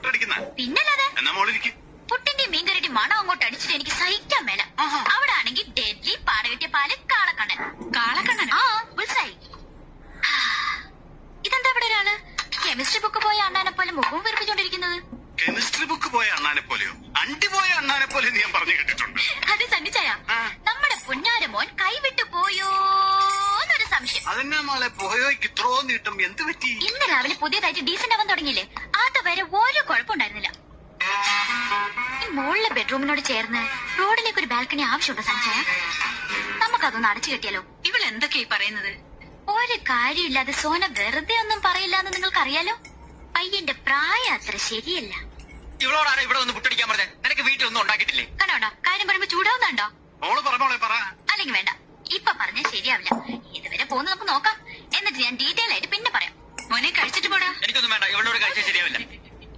പുട്ടടിക്കുന്ന പിന്നല്ലാതെ എന്നാ മോളിരിക്കും. പുട്ടിന്റെ മീൻകറിയുടെ മണം അങ്ങോട്ട് അടിച്ചിട്ട് എനിക്ക് സഹിക്കാൻ മേല. അവിടെ ആണെങ്കിൽ ഡെഡ്ലി പാടകെട്ടിയ പാല് കാളക്കണ്ണൻ. കാളക്കണ്ണൻ? ആ, ബുൾസായി. ഇതെന്താ ഇവിടെ ഒരാള് കെമിസ്ട്രി ബുക്ക് പോയ അണ്ണാനെ പോലെ മുഖം വീർപ്പിച്ചോണ്ടിരിക്കുന്നത്? കെമിസ്ട്രി ബുക്ക് പോയ അണ്ണാനെ പോലെയോ? അണ്ടി പോയ അണ്ണാനെ പോലെ ഞാൻ പറഞ്ഞു കേട്ടിട്ടുണ്ട്. അത് സണ്ണിച്ചായ നമ്മുടെ പുന്നാരമോൻ കൈവിട്ടു പോയോന്നൊരു സംശയം. അതെന്നാ മോളെ പോയോയ്ക്ക് ഇത്രോ നീട്ടം എന്ത് പറ്റി? ഇന്ന് രാവിലെ പുതിയതായിട്ട് ഡീസന്റ് ആവാൻ തുടങ്ങിയില്ലേ, അതുവരെ ഒരു കുഴപ്പമുണ്ടായിരുന്നില്ല. ഈ മുകളിലെ ബെഡ്റൂമിനോട് ചേർന്ന് റോഡിലേക്ക് ഒരു ബാൽക്കണി ആവശ്യമുണ്ടോ സഞ്ജയ? നമുക്കതൊന്ന് അടച്ചു കെട്ടിയാലോ? ഇവൾ എന്തൊക്കെയായി പറയുന്നത്? ഒരു കാര്യമില്ലാതെ സോന വെറുതെ ഒന്നും പറയില്ലാന്ന് നിങ്ങൾക്കറിയാലോ. പയ്യന്റെ പ്രായം അത്ര ശരിയല്ല. ഇവളോടാണ് ഇവിടെ ഒന്ന് പുട്ടടിക്കാൻ പറഞ്ഞത്. നിനക്ക് വീട്ടിലൊന്നും ഉണ്ടാക്കിയിട്ടില്ലേ? കണ്ടോണ്ടോ കാര്യം പറയുമ്പോ ചൂടാവുന്നുണ്ടോ? മോള് പറഞ്ഞോളെ പറ. അല്ലെങ്കിൽ വേണ്ട, ഇപ്പൊ പറഞ്ഞാൽ ശരിയാവില്ല. ഇതുവരെ പോകുന്ന നമുക്ക് നോക്കാം, എന്നിട്ട് ഞാൻ ഡീറ്റെയിൽ ആയിട്ട് പിന്നെ പറയാം. മോനെ കഴിച്ചിട്ട് പോടാ. എനിക്കൊന്നും വേണ്ട, ഇവളോട് കഴിച്ചാൽ ശരിയാവില്ല.